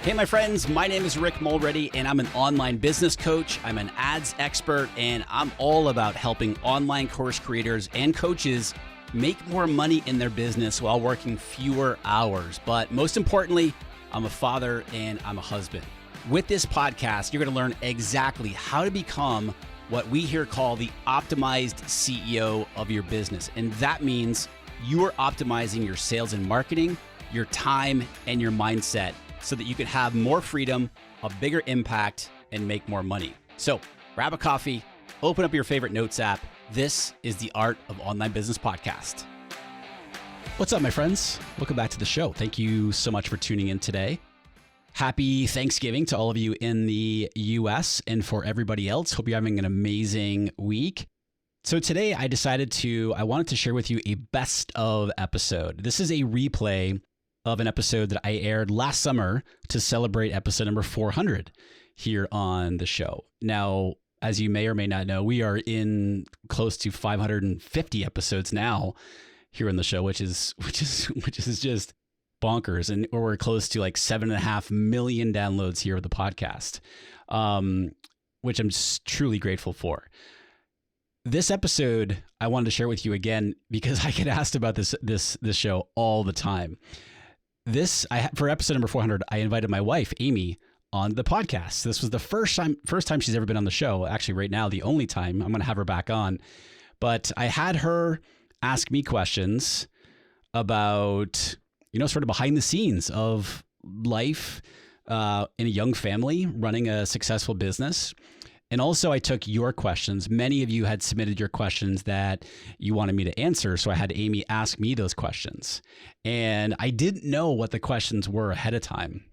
Hey, my friends, my name is Rick Mulready, and I'm an online business coach. I'm an ads expert, and I'm all about helping online course creators and coaches make more money in their business while working fewer hours. But most importantly, I'm a father and I'm a husband. With this podcast, you're going to learn exactly how to become what we here call the optimized CEO of your business. And that means you are optimizing your sales and marketing, your time, and your mindset so that you can have more freedom, a bigger impact, and make more money. So grab a coffee, open up your favorite notes app. This is the Art of Online Business Podcast. What's up, my friends? Welcome back to the show. Thank you so much for tuning in today. Happy Thanksgiving to all of you in the US and for everybody else. Hope you're having an amazing week. So today I wanted to share with you a best of episode. This is a replay of an episode that I aired last summer to celebrate episode number 400 here on the show. Now, as you may or may not know, we are in close to 550 episodes now here on the show, which is just bonkers. And we're close to like 7.5 million downloads here of the podcast, which I'm just truly grateful for. This episode I wanted to share with you again because I get asked about this show all the time. For episode number 400, I invited my wife, Amy, on the podcast. This was the first time she's ever been on the show. Actually, right now, the only time. I'm going to have her back on. But I had her ask me questions about, sort of behind the scenes of life in a young family, running a successful business. And also I took your questions. Many of you had submitted your questions that you wanted me to answer. So I had Amy ask me those questions. And I didn't know what the questions were ahead of time.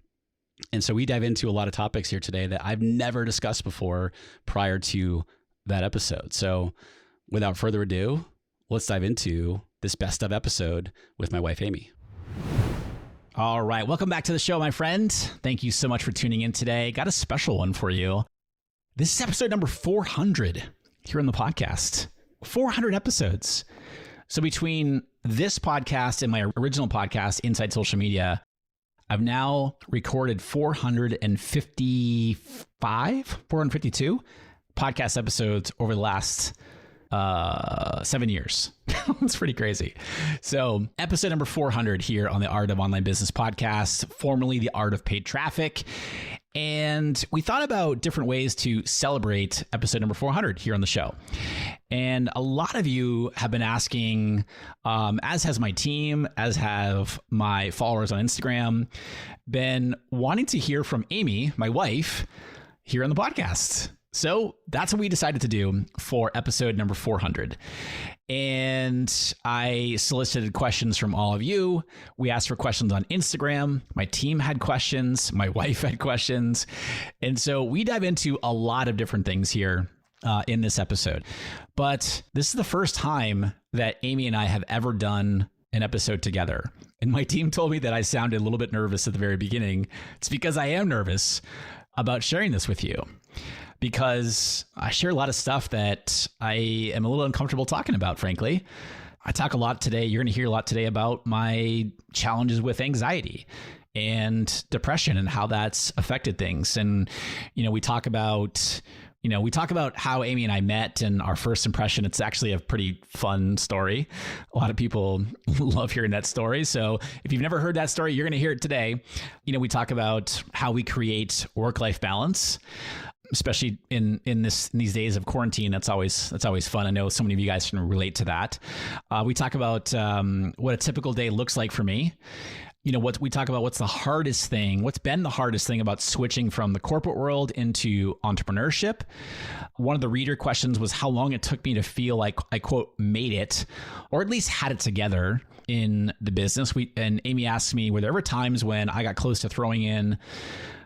And so we dive into a lot of topics here today that I've never discussed before prior to that episode. So without further ado, let's dive into this best of episode with my wife, Amy. All right. Welcome back to the show, my friend. Thank you so much for tuning in today. Got a special one for you. This is episode number 400 here on the podcast. 400 episodes. So between this podcast and my original podcast, Inside Social Media, I've now recorded 452 podcast episodes over the last 7 years. It's pretty crazy. So episode number 400 here on the Art of Online Business Podcast, formerly the Art of Paid Traffic. And we thought about different ways to celebrate episode number 400 here on the show. And a lot of you have been asking, as has my team, as have my followers on Instagram, been wanting to hear from Amy, my wife, here on the podcast. So that's what we decided to do for episode number 400. And I solicited questions from all of you. We asked for questions on Instagram. My team had questions. My wife had questions. And so we dive into a lot of different things here in this episode. But this is the first time that Amy and I have ever done an episode together. And my team told me that I sounded a little bit nervous at the very beginning. It's because I am nervous about sharing this with you, because I share a lot of stuff that I am a little uncomfortable talking about, frankly. I talk a lot today. You're going to hear a lot today about my challenges with anxiety and depression and how that's affected things. And, we talk about how Amy and I met and our first impression. It's actually a pretty fun story. A lot of people love hearing that story. So if you've never heard that story, you're going to hear it today. We talk about how we create work-life balance, especially in these days of quarantine. That's always fun. I know so many of you guys can relate to that. We talk about what a typical day looks like for me. What we talk about, what's been the hardest thing about switching from the corporate world into entrepreneurship. One of the reader questions was how long it took me to feel like I, quote, made it, or at least had it together in the business. And Amy asked me, were there ever times when I got close to throwing in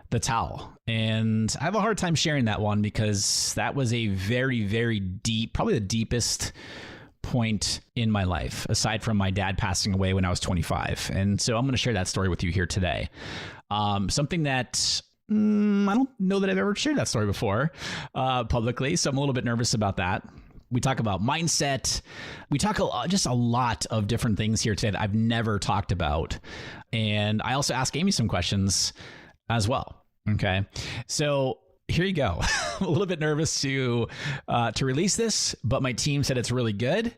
the towel? And I have a hard time sharing that one because that was a very, very deep, probably the deepest point in my life, aside from my dad passing away when I was 25. And so I'm going to share that story with you here today. Something that I don't know that I've ever shared that story before publicly, so I'm a little bit nervous about that. We talk about mindset. We talk just a lot of different things here today that I've never talked about. And I also ask Amy some questions as well. Okay. So here you go. I'm a little bit nervous to release this, but my team said it's really good.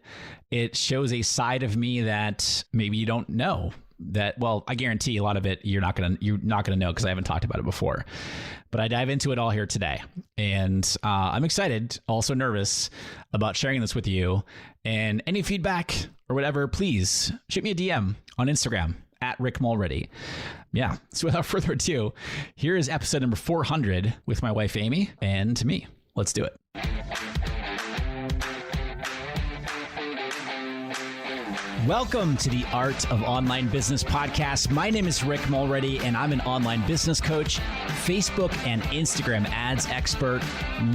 It shows a side of me that maybe you don't know. That, well, I guarantee a lot of it you're not gonna know because I haven't talked about it before. But I dive into it all here today, and I'm excited, also nervous about sharing this with you. And any feedback or whatever, please shoot me a DM on Instagram at Rick Mulready. Yeah. So without further ado, here is episode number 400 with my wife Amy and me. Let's do it. Welcome to the Art of Online Business podcast. My name is Rick Mulready, and I'm an online business coach, Facebook and Instagram ads expert,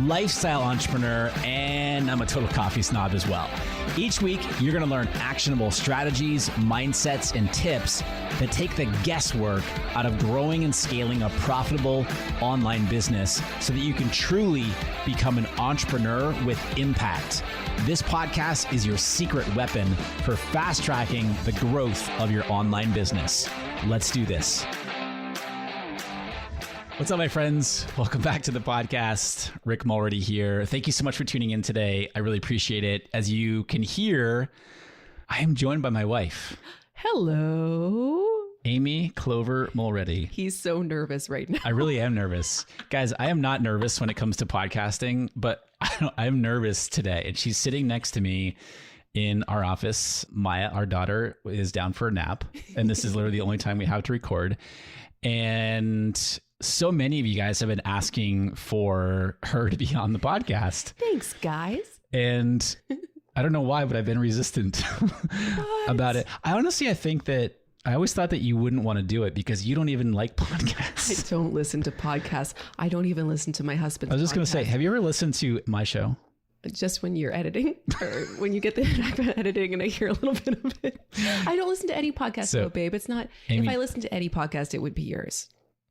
lifestyle entrepreneur, and I'm a total coffee snob as well. Each week, you're going to learn actionable strategies, mindsets, and tips that take the guesswork out of growing and scaling a profitable online business so that you can truly become an entrepreneur with impact. This podcast is your secret weapon for fast-tracking the growth of your online business. Let's do this. What's up, my friends? Welcome back to the podcast. Rick Mulready here. Thank you so much for tuning in today. I really appreciate it. As you can hear, I am joined by my wife. Hello. Amy Clover Mulready. He's so nervous right now. I really am nervous. Guys, I am not nervous when it comes to podcasting, but I'm nervous today. And she's sitting next to me in our office. Maya, our daughter, is down for a nap. And this is literally the only time we have to record. And so many of you guys have been asking for her to be on the podcast. Thanks, guys. And I don't know why, but I've been resistant about it. I think that I always thought that you wouldn't want to do it because you don't even like podcasts. I don't listen to podcasts. I don't even listen to my husband's podcast. I was just going to say, have you ever listened to my show? Just when you're editing or when you get the editing and I hear a little bit of it. I don't listen to any podcast though, babe. It's not, Amy, if I listen to any podcast, it would be yours.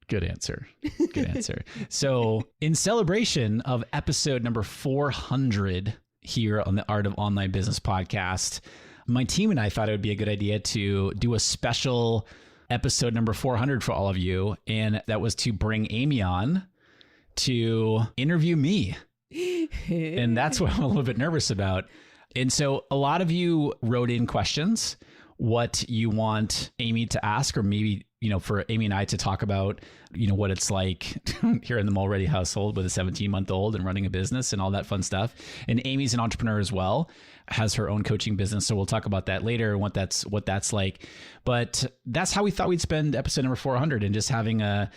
Good answer. Good answer. So in celebration of episode number 400 here on the Art of Online Business podcast, my team and I thought it would be a good idea to do a special episode number 400 for all of you. And that was to bring Amy on to interview me. And that's what I'm a little bit nervous about. And so a lot of you wrote in questions, what you want Amy to ask, or maybe, for Amy and I to talk about, what it's like here in the Mulready household with a 17-month-old and running a business and all that fun stuff. And Amy's an entrepreneur as well, has her own coaching business. So we'll talk about that later and what that's like. But that's how we thought we'd spend episode number 400 and just having a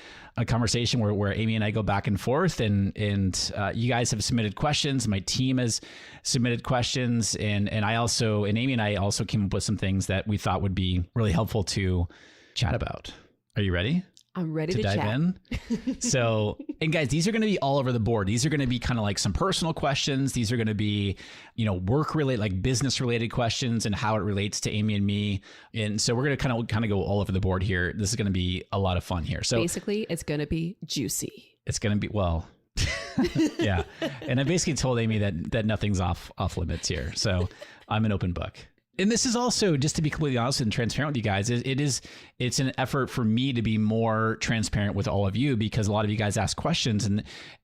conversation where Amy and I go back and forth and you guys have submitted questions. My team has submitted questions and Amy and I also came up with some things that we thought would be really helpful to chat about. Are you ready? I'm ready to dive chat. In. So, and guys, these are going to be all over the board. These are going to be kind of like some personal questions. These are going to be, work related, like business related questions and how it relates to Amy and me. And so we're going to kind of go all over the board here. This is going to be a lot of fun here. So basically it's going to be juicy. It's going to be, well, yeah. And I basically told Amy that nothing's off limits here. So I'm an open book. And this is also, just to be completely honest and transparent with you guys, it's an effort for me to be more transparent with all of you because a lot of you guys ask questions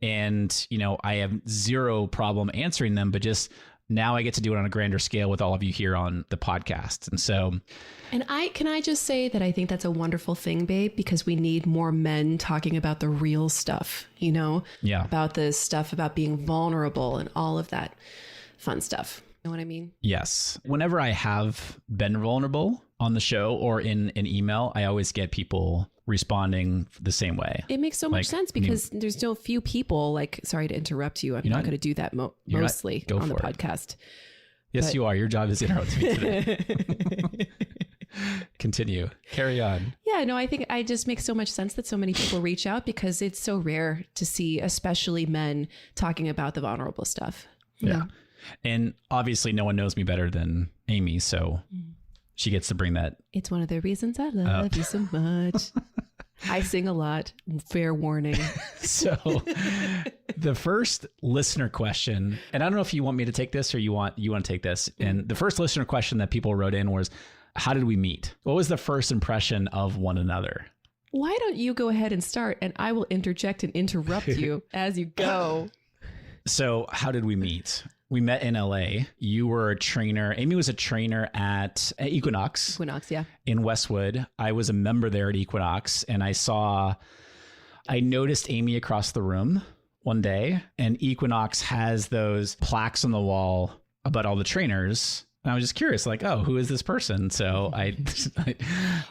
and I have zero problem answering them, but just now I get to do it on a grander scale with all of you here on the podcast. And so, and can I just say that I think that's a wonderful thing, babe, because we need more men talking about the real stuff, about the stuff about being vulnerable and all of that fun stuff. Know what I mean? Yes. Whenever I have been vulnerable on the show or in an email, I always get people responding the same way. It makes so much sense because there's no few people sorry to interrupt you. I'm not going to do that mostly on the podcast. Yes, you are. Your job is to interrupt me today. Continue. Carry on. Yeah, no, I think I just makes so much sense that so many people reach out because it's so rare to see, especially men, talking about the vulnerable stuff. Yeah. And obviously no one knows me better than Amy, so she gets to bring that. It's one of the reasons I love you so much. I sing a lot. Fair warning. So the first listener question, and I don't know if you want me to take this or you want to take this. And the first listener question that people wrote in was, how did we meet? What was the first impression of one another? why don't you go ahead and start and I will interject and interrupt you as you go. So how did we meet? We met in LA. You were a trainer. Amy was a trainer at Equinox. Equinox, yeah. In Westwood. I was a member there at Equinox, and I noticed Amy across the room one day, and Equinox has those plaques on the wall about all the trainers. And I was just curious, like, oh, who is this person? So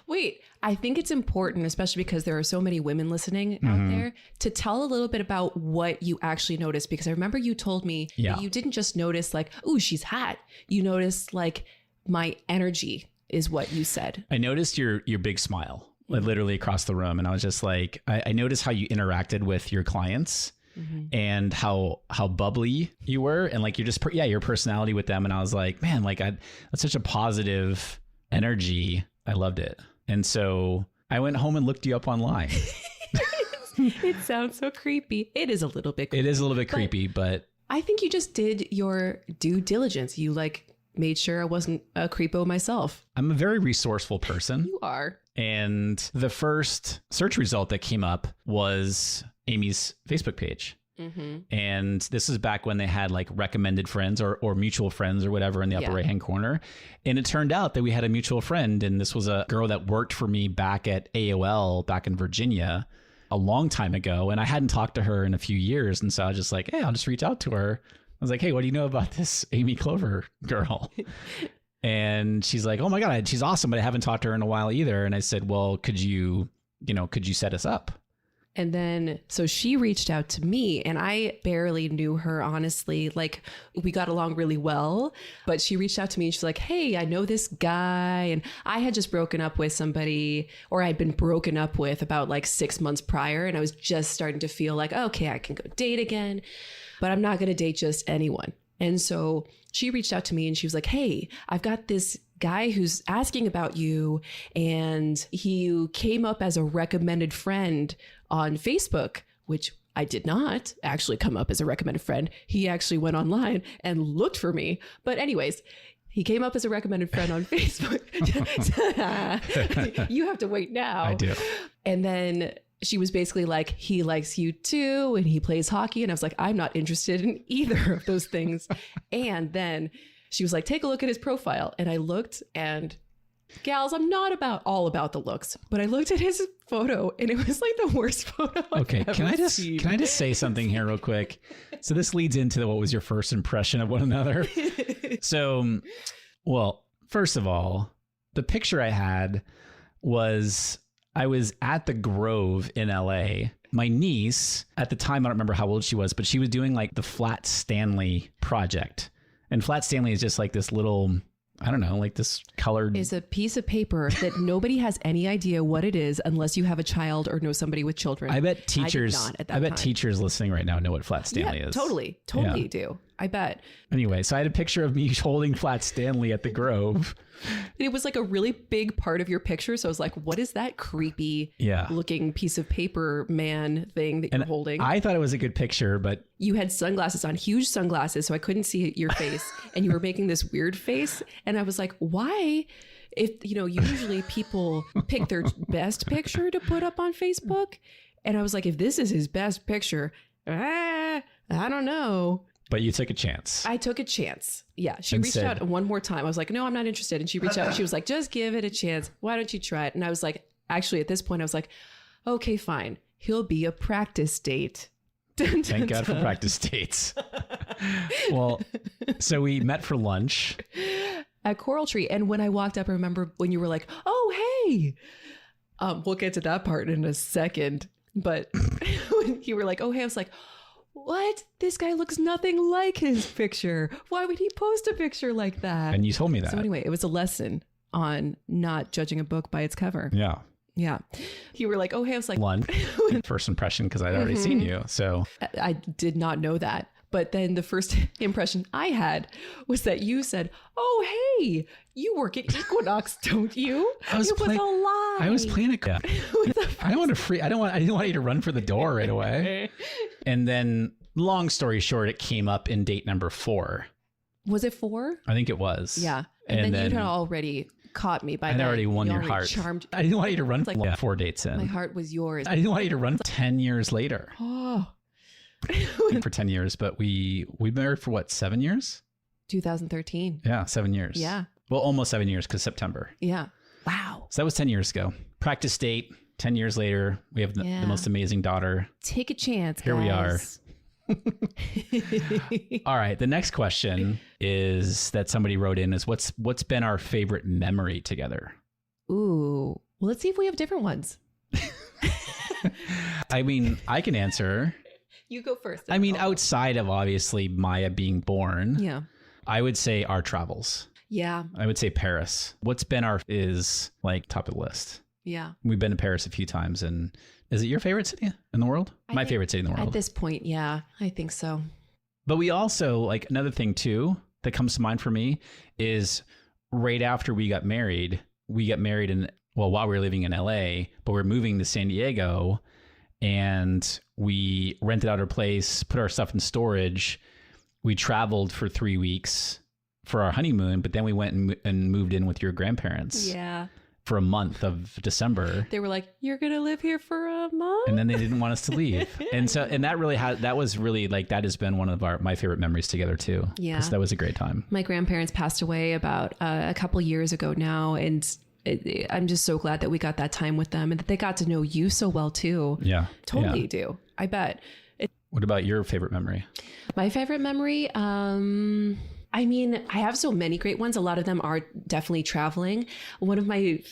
Wait, I think it's important, especially because there are so many women listening out there, to tell a little bit about what you actually noticed. Because I remember you told me that you didn't just notice like, ooh, she's hot. You noticed like my energy is what you said. I noticed your big smile, like literally across the room. And I was just like, I noticed how you interacted with your clients. And how bubbly you were, and like your personality with them. And I was like, man, like that's such a positive energy. I loved it. And so I went home and looked you up online. It sounds so creepy. It is a little bit creepy. It is a little bit creepy, but I think you just did your due diligence. You like made sure I wasn't a creepo myself. I'm a very resourceful person. You are. And the first search result that came up was Amy's Facebook page. And this is back when they had like recommended friends or mutual friends or whatever in the upper right hand corner. And it turned out that we had a mutual friend. And this was a girl that worked for me back at AOL back in Virginia a long time ago. And I hadn't talked to her in a few years. And so I was just like, hey, I'll just reach out to her. I was like, hey, what do you know about this Amy Clover girl? And she's like, oh my God, she's awesome, but I haven't talked to her in a while either. And I said, well, could you set us up? And then, so she reached out to me, and I barely knew her, honestly. Like, we got along really well, but she reached out to me and she's like, hey, I know this guy. And I had just broken up with somebody, or I'd been broken up with about like 6 months prior. And I was just starting to feel like, okay, I can go date again, but I'm not going to date just anyone. And so she reached out to me and she was like, hey, I've got this guy who's asking about you, and he came up as a recommended friend on Facebook, which I did not actually come up as a recommended friend. He actually went online and looked for me. But anyways, he came up as a recommended friend on Facebook. You have to wait now. I do. And then she was basically like, he likes you too, and he plays hockey. And I was like, I'm not interested in either of those things. And then she was like, take a look at his profile. And I looked, and gals, I'm not all about the looks, but I looked at his photo and it was like the worst photo Okay, I've ever seen. Can I just say something here real quick? So this leads into what was your first impression of one another? So, well, first of all, the picture I had was I was at the Grove in LA. My niece, at the time, I don't remember how old she was, but she was doing like the Flat Stanley project. And Flat Stanley is just like this little, I don't know, like this colored... Is a piece of paper that nobody has any idea what it is unless you have a child or know somebody with children. I bet teachers listening right now know what Flat Stanley is. Totally do. I bet. Anyway, so I had a picture of me holding Flat Stanley at the Grove. It was like a really big part of your picture. So I was like, what is that creepy looking piece of paper man thing that you're holding? I thought it was a good picture, but... You had sunglasses on, huge sunglasses, so I couldn't see your face. And you were making this weird face. And I was like, why? If, usually people pick their best picture to put up on Facebook. And I was like, if this is his best picture, I don't know. But you took a chance. I took a chance. Yeah. She reached out one more time. I was like, no, I'm not interested. And she reached out and she was like, just give it a chance. Why don't you try it? And I was like, actually, at this point, I was like, okay, fine. He'll be a practice date. Dun, dun, Thank God for practice dates. Well, so we met for lunch at Coral Tree. And when I walked up, I remember when you were like, oh, hey, we'll get to that part in a second. But when you were like, oh, hey, I was like, what? This guy looks nothing like his picture. Why would he post a picture like that? And you told me that. So anyway, it was a lesson on not judging a book by its cover. Yeah. Yeah. You were like, oh, hey, I was like... One, first impression, because I'd already seen you, so... I did not know that. But then the first impression I had was that you said, oh, hey, you work at Equinox, don't you? It was a lie. I was playing it. Yeah. I didn't want you to run for the door right away. And then, long story short, it came up in date number 4. Was it 4? I think it was. Yeah. And then you'd already caught me by I already won your heart. I didn't want you to run like 4 dates in. My heart was yours. I didn't want you to run 10 years later. Oh. For 10 years, but we've been married for what, 7 years? 2013. Yeah, 7 years. Yeah. Well, almost 7 years because September. Yeah. Wow. So that was 10 years ago. Practice date. 10 years later, we have the most amazing daughter. Take a chance, Here guys. we are. All right. The next question is that somebody wrote in is what's been our favorite memory together? Ooh. Well, let's see if we have different ones. I mean, I can answer. You go first. I mean, outside of obviously Maya being born, yeah, I would say our travels. Yeah. I would say Paris. What's been is like top of the list. Yeah. We've been to Paris a few times. And is it your favorite city in the world? My favorite city in the world. At this point, yeah, I think so. But we also, like, another thing too that comes to mind for me is right after we got married in, well, while we were living in LA, but we're moving to San Diego, and we rented out our place, put our stuff in storage. We traveled for 3 weeks for our honeymoon, but then we went and moved in with your grandparents. Yeah. For a month of December. They were like, "You're going to live here for a month?" And then they didn't want us to leave. And that was really like, that has been one of my favorite memories together too. Yeah. Because that was a great time. My grandparents passed away about a couple years ago now. And I'm just so glad that we got that time with them and that they got to know you so well too. Yeah. Totally do. I bet. What about your favorite memory? My favorite memory? I mean, I have so many great ones. A lot of them are definitely traveling. One of my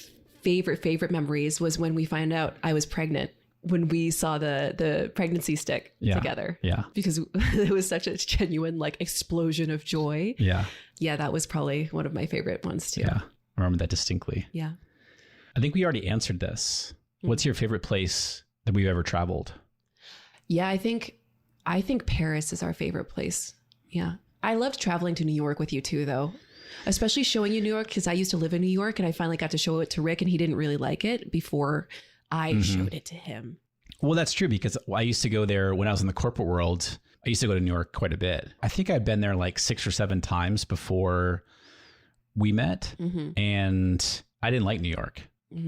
favorite memories was when we found out I was pregnant, when we saw the pregnancy stick together. Yeah. Because it was such a genuine like explosion of joy. Yeah. Yeah, that was probably one of my favorite ones too. Yeah. I remember that distinctly. Yeah. I think we already answered this. What's your favorite place that we've ever traveled? Yeah, I think Paris is our favorite place. Yeah. I loved traveling to New York with you too, though, especially showing you New York, because I used to live in New York and I finally got to show it to Rick and he didn't really like it before I showed it to him. Well, that's true, because I used to go there when I was in the corporate world. I used to go to New York quite a bit. I think I've been there like 6 or 7 times before we met, and I didn't like New York.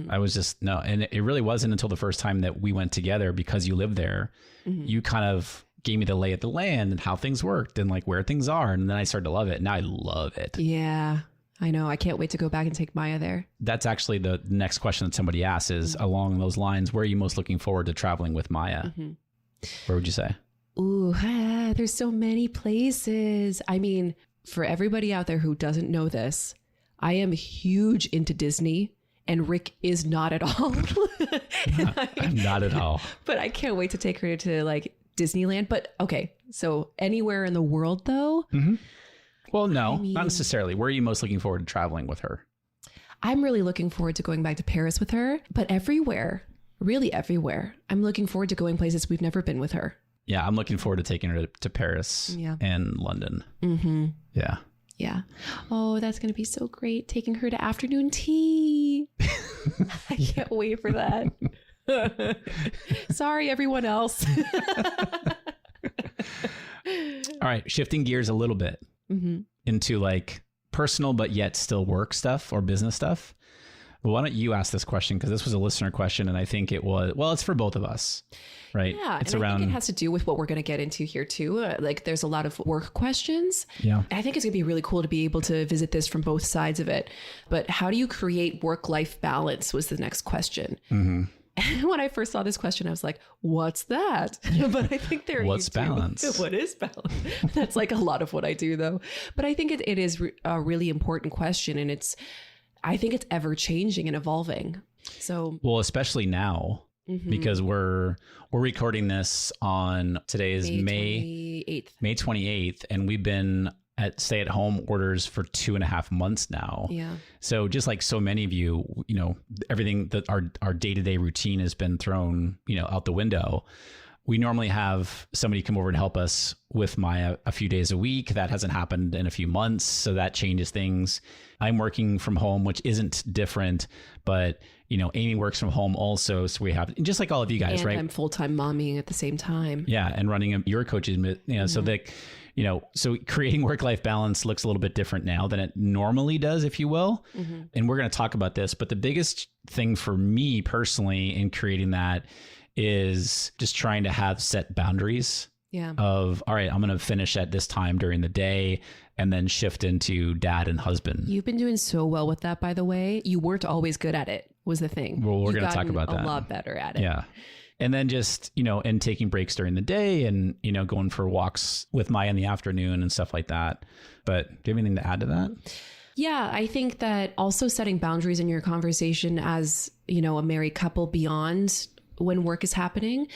I was just, no. And it really wasn't until the first time that we went together, because you lived there, you kind of gave me the lay of the land and how things worked and like where things are. And then I started to love it. Now I love it. Yeah, I know. I can't wait to go back and take Maya there. That's actually the next question that somebody asks is along those lines. Where are you most looking forward to traveling with Maya? Where would you say? Ooh, there's so many places. I mean, for everybody out there who doesn't know this, I am huge into Disney. And Rick is not at all. I'm not at all. But I can't wait to take her to like Disneyland. But okay, so anywhere in the world though? Well, no, I mean, not necessarily. Where are you most looking forward to traveling with her? I'm really looking forward to going back to Paris with her, but everywhere, really everywhere. I'm looking forward to going places we've never been with her. Yeah, I'm looking forward to taking her to Paris and London. Yeah. Yeah. Oh, that's going to be so great. Taking her to afternoon tea. I can't wait for that. Sorry, everyone else. All right. Shifting gears a little bit into like personal, but yet still work stuff or business stuff. Well, why don't you ask this question? Because this was a listener question, and I think it was, well, it's for both of us, right? Yeah, it's and around. I think it has to do with what we're going to get into here too. Like there's a lot of work questions. Yeah. I think it's going to be really cool to be able to visit this from both sides of it. But how do you create work-life balance was the next question. And when I first saw this question, I was like, what's that? But I think what's balance? What is balance? That's like a lot of what I do though. But I think it is a really important question, and I think it's ever changing and evolving. So, well, especially now, because we're recording this on today's May 28th, and we've been at stay-at-home orders for 2.5 months now. Yeah. So just like so many of you, everything that our day-to-day routine has been thrown, out the window. We normally have somebody come over and help us with Maya a few days a week. That hasn't happened in a few months, so that changes things. I'm working from home, which isn't different, but Amy works from home also. So we have, just like all of you guys, and right? I'm full-time momming at the same time. Yeah, and running your coaches, so that so creating work-life balance looks a little bit different now than it normally does, if you will. Mm-hmm. And we're going to talk about this, but the biggest thing for me personally in creating that is just trying to have set boundaries. Yeah. Of, all right, I'm going to finish at this time during the day and then shift into dad and husband. You've been doing so well with that, by the way. You weren't always good at it, was the thing. Well, we're going to talk about that. A lot better at it. Yeah. And then just, and taking breaks during the day and, going for walks with Maya in the afternoon and stuff like that. But do you have anything to add to that? Yeah, I think that also setting boundaries in your conversation as, a married couple beyond when work is happening.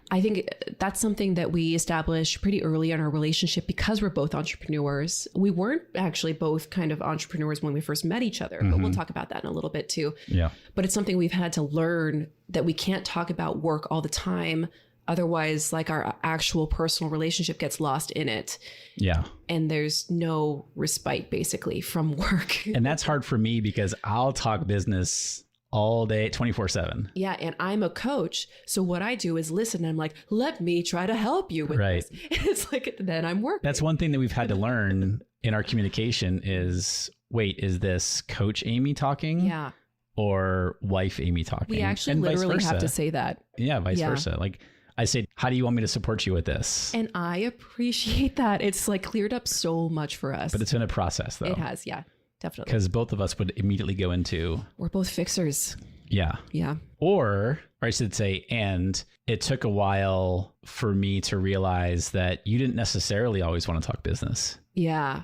I think that's something that we established pretty early in our relationship because we're both entrepreneurs. We weren't actually both kind of entrepreneurs when we first met each other, but we'll talk about that in a little bit too. Yeah. But it's something we've had to learn that we can't talk about work all the time. Otherwise, like our actual personal relationship gets lost in it. Yeah. And there's no respite basically from work. And that's hard for me because I'll talk business all day, 24/7. Yeah. And I'm a coach. So what I do is listen. And I'm like, let me try to help you with this. And it's like, then I'm working. That's one thing that we've had to learn in our communication is, wait, is this Coach Amy talking? Yeah. Or wife Amy talking? We actually literally have to say that. Yeah. Vice versa. Like I say, how do you want me to support you with this? And I appreciate that. It's like cleared up so much for us. But it's been a process though. It has. Yeah. Definitely. Because both of us would immediately go into... We're both fixers. Yeah. Yeah. Or I should say, and it took a while for me to realize that you didn't necessarily always want to talk business. Yeah.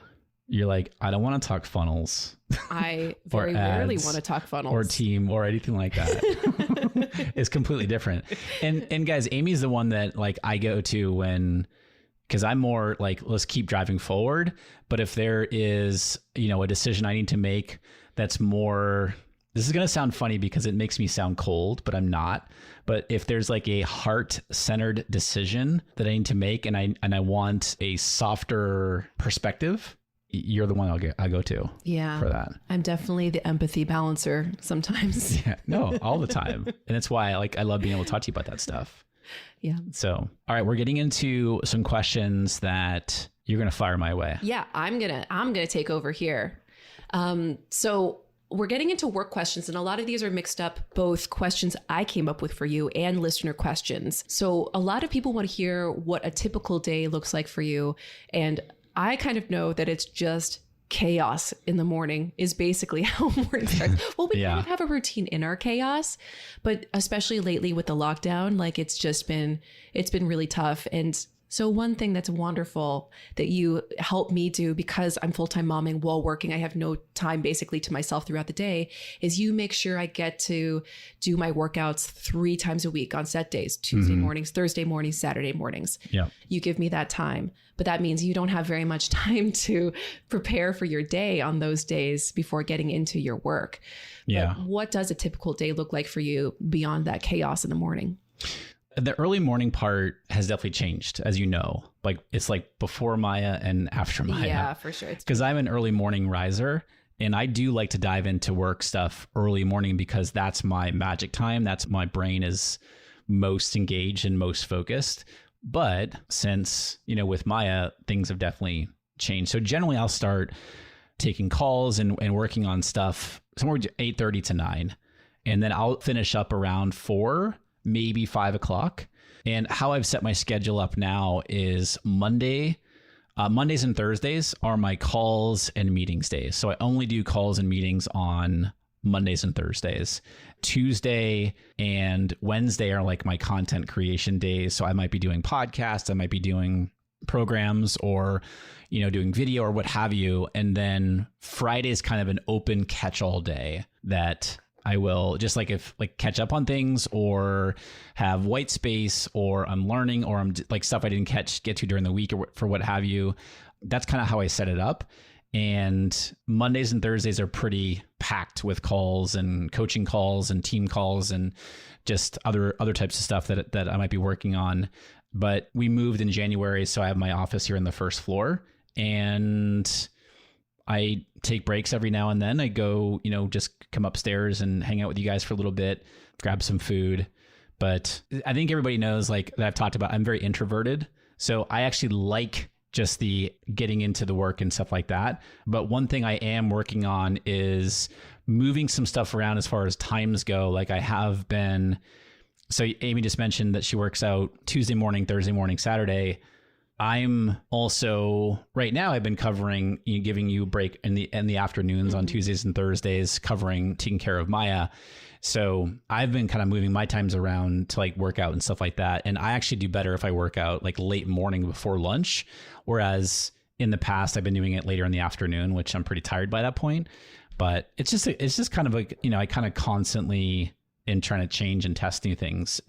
You're like, I don't want to talk funnels. I very rarely want to talk funnels. Or team or anything like that. It's completely different. And guys, Amy's the one that like I go to when... Because I'm more like, let's keep driving forward. But if there is, a decision I need to make that's more, this is going to sound funny because it makes me sound cold, but I'm not. But if there's like a heart-centered decision that I need to make and I want a softer perspective, you're the one I'll go to for that. I'm definitely the empathy balancer sometimes. Yeah, no, all the time. And that's why I love being able to talk to you about that stuff. Yeah. So, all right, we're getting into some questions that you're going to fire my way. Yeah, I'm going to take over here. So we're getting into work questions, and a lot of these are mixed up, both questions I came up with for you and listener questions. So a lot of people want to hear what a typical day looks like for you. And I kind of know that it's just chaos in the morning is basically how morning starts. Well, we kind of have a routine in our chaos, but especially lately with the lockdown, like it's been really tough. And so one thing that's wonderful that you help me do, because I'm full-time momming while working, I have no time basically to myself throughout the day, is you make sure I get to do my workouts 3 times a week on set days, Tuesday mornings, Thursday mornings, Saturday mornings. Yeah. You give me that time, but that means you don't have very much time to prepare for your day on those days before getting into your work. Yeah. But what does a typical day look like for you beyond that chaos in the morning? The early morning part has definitely changed, as you know. Like it's like before Maya and after Maya. Yeah, for sure. Because I'm an early morning riser, and I do like to dive into work stuff early morning because that's my magic time. That's my brain is most engaged and most focused. But since, with Maya, things have definitely changed. So generally I'll start taking calls and working on stuff somewhere 8:30 to 9. And then I'll finish up around 4, maybe 5 o'clock. And how I've set my schedule up now is Mondays and Thursdays are my calls and meetings days. So I only do calls and meetings on Mondays and Thursdays. Tuesday and Wednesday are like my content creation days. So I might be doing podcasts, I might be doing programs or, doing video or what have you. And then Friday is kind of an open catch-all day that I will just catch up on things or have white space or I'm learning or I'm like stuff I didn't get to during the week or for what have you. That's kind of how I set it up. And Mondays and Thursdays are pretty packed with calls and coaching calls and team calls and just other types of stuff that I might be working on. But we moved in January, so I have my office here on the first floor, and I take breaks every now and then. I go, just come upstairs and hang out with you guys for a little bit, grab some food. But I think everybody knows, that I've talked about, I'm very introverted. So I actually like just the getting into the work and stuff like that. But one thing I am working on is moving some stuff around as far as times go. Like I have been, so Amy just mentioned that she works out Tuesday morning, Thursday morning, Saturday. I'm also right now I've been covering, giving you a break in the afternoons on Tuesdays and Thursdays, taking care of Maya. So I've been kind of moving my times around to like work out and stuff like that. And I actually do better if I work out like late morning before lunch. Whereas in the past, I've been doing it later in the afternoon, which I'm pretty tired by that point. But it's just kind of like, I kind of constantly in trying to change and test new things.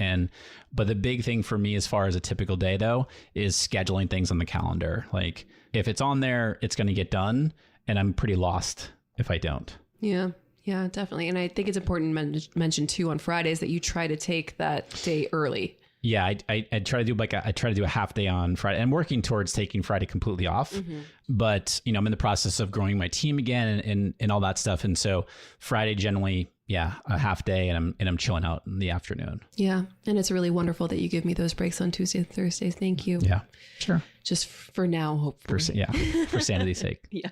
But the big thing for me as far as a typical day though, is scheduling things on the calendar. Like if it's on there, it's going to get done. And I'm pretty lost if I don't. Yeah. Yeah, definitely. And I think it's important to mention too on Fridays that you try to take that day early. Yeah, I try to do a half day on Friday. I'm working towards taking Friday completely off, but I'm in the process of growing my team again and all that stuff. And so Friday generally, a half day, and I'm chilling out in the afternoon. Yeah, and it's really wonderful that you give me those breaks on Tuesdays and Thursdays. Thank you. Yeah, sure. Just for now, hopefully. For sanity's sake. Yeah.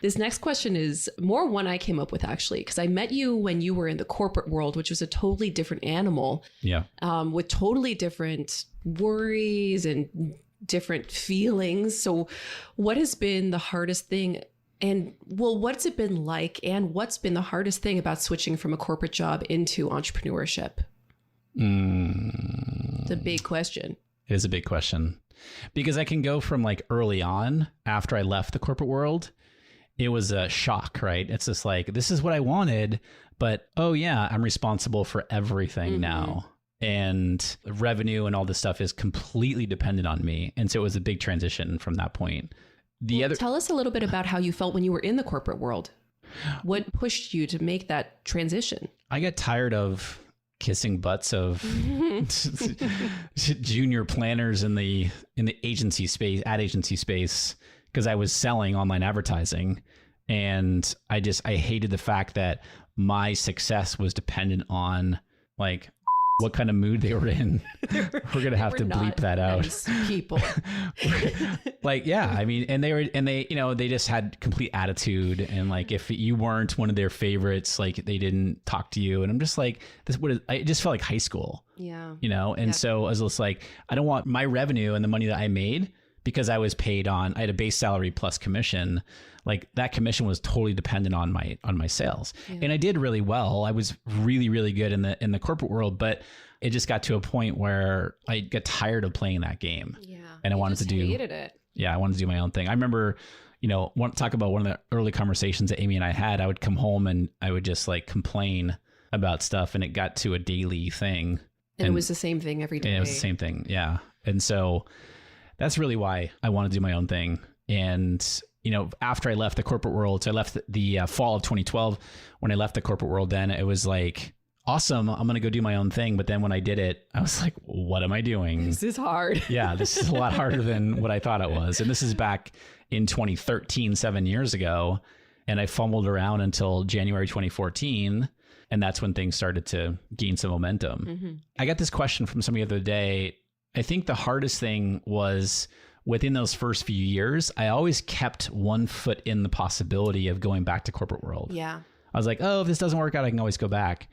This next question is more one I came up with, actually, because I met you when you were in the corporate world, which was a totally different animal. Yeah. With totally different worries and different feelings. So what has been the hardest thing? And what's it been like? And what's been the hardest thing about switching from a corporate job into entrepreneurship? It's a big question. It is a big question because I can go from like early on after I left the corporate world. It was a shock, right? It's just like, this is what I wanted, but oh yeah, I'm responsible for everything now. And revenue and all this stuff is completely dependent on me. And so it was a big transition from that point. Tell us a little bit about how you felt when you were in the corporate world. What pushed you to make that transition? I got tired of kissing butts of junior planners in the agency space, ad agency space, because I was selling online advertising, and I hated the fact that my success was dependent on like what kind of mood they were in. We're going to have to bleep that out. Nice people. Like, yeah, I mean, and they just had complete attitude. And like, if you weren't one of their favorites, like they didn't talk to you. And I'm just like, it just felt like high school. Yeah. And so I was just like, I don't want my revenue and the money that I made, because I was paid I had a base salary plus commission. Like that commission was totally dependent on my sales. Yeah. And I did really well. I was really, really good in the corporate world, but it just got to a point where I got tired of playing that game. Yeah. And I wanted to hated it. Yeah. I wanted to do my own thing. I remember, want to talk about one of the early conversations that Amy and I had. I would come home and I would just like complain about stuff, and it got to a daily thing. And it was the same thing every day. And it was the same thing. Yeah. And so that's really why I want to do my own thing. And, after I left the corporate world, so I left the fall of 2012, when I left the corporate world, then it was like, awesome, I'm going to go do my own thing. But then when I did it, I was like, what am I doing? This is hard. Yeah, this is a lot harder than what I thought it was. And this is back in 2013, 7 years ago. And I fumbled around until January 2014. And that's when things started to gain some momentum. I got this question from somebody the other day. I think the hardest thing was within those first few years, I always kept one foot in the possibility of going back to corporate world. Yeah. I was like, oh, if this doesn't work out, I can always go back.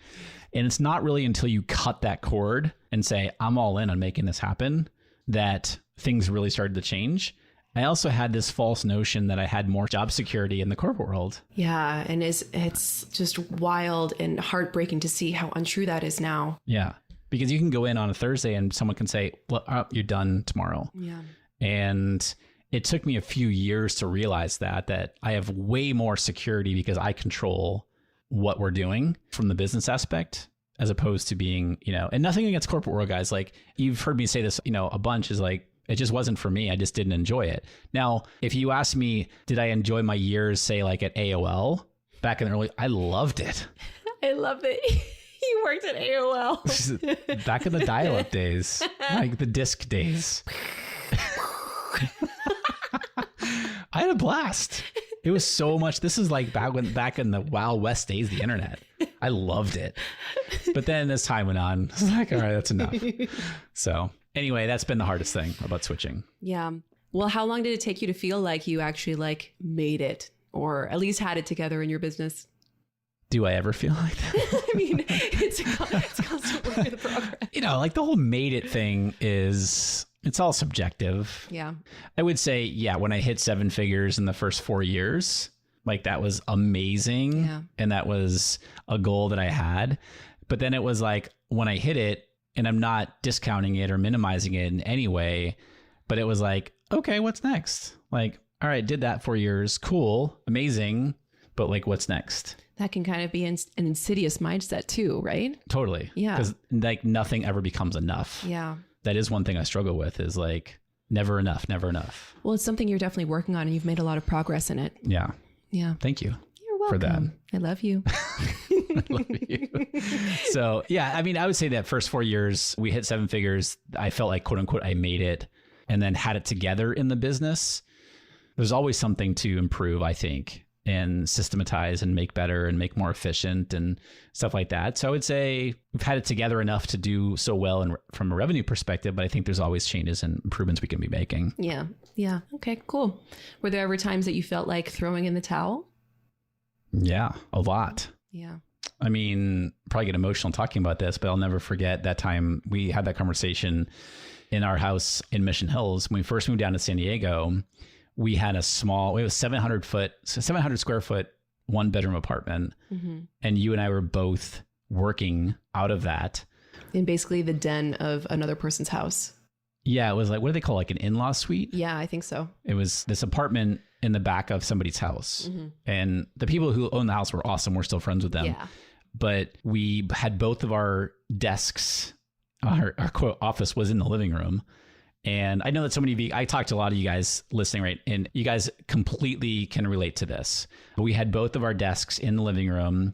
And it's not really until you cut that cord and say, I'm all in on making this happen, that things really started to change. I also had this false notion that I had more job security in the corporate world. Yeah. And it's just wild and heartbreaking to see how untrue that is now. Yeah. Because you can go in on a Thursday and someone can say, well, you're done tomorrow. Yeah. And it took me a few years to realize that I have way more security because I control what we're doing from the business aspect, as opposed to being, and nothing against corporate world guys. Like you've heard me say this, a bunch, is like, it just wasn't for me. I just didn't enjoy it. Now, if you ask me, did I enjoy my years, say like at AOL back in the early, I loved it. I love it. You worked at AOL. Back in the dial-up days, like the disc days. I had a blast. It was so much. This is like back in the Wild West days of the internet. I loved it. But then as time went on, I was like, all right, that's enough. So anyway, that's been the hardest thing about switching. Yeah. Well, how long did it take you to feel like you actually like made it or at least had it together in your business? Do I ever feel like that? I mean, it's constant work in progress. You know, like the whole made it thing it's all subjective. Yeah. I would say, yeah, when I hit 7 figures in the first 4 years, like that was amazing. Yeah. And that was a goal that I had. But then it was like when I hit it, and I'm not discounting it or minimizing it in any way, but it was like, okay, what's next? Like, all right, did that 4 years. Cool. Amazing. But like, what's next? That can kind of be an insidious mindset too, right? Totally. Yeah. Because like nothing ever becomes enough. Yeah. That is one thing I struggle with is like never enough, never enough. Well, it's something you're definitely working on and you've made a lot of progress in it. Yeah. Yeah. Thank you. You're welcome. For that. I love you. I love you. So yeah, I mean, I would say that first 4 years we hit 7 figures. I felt like quote unquote, I made it and then had it together in the business. There's always something to improve, I think, and systematize and make better and make more efficient and stuff like that. So I would say we've had it together enough to do so well and from a revenue perspective, but I think there's always changes and improvements we can be making. Yeah. Yeah. Okay, cool. Were there ever times that you felt like throwing in the towel? Yeah, a lot. Yeah. I mean, probably get emotional talking about this, but I'll never forget that time we had that conversation in our house in Mission Hills. When we first moved down to San Diego, we had a 700 square foot, 1-bedroom apartment. Mm-hmm. And you and I were both working out of that. In basically the den of another person's house. Yeah. It was like, what do they call like an in-law suite? Yeah, I think so. It was this apartment in the back of somebody's house. Mm-hmm. And the people who own the house were awesome. We're still friends with them. Yeah. But we had both of our desks, our quote office was in the living room. And I know that so many of you, I talked to a lot of you guys listening, right? And you guys completely can relate to this. But we had both of our desks in the living room.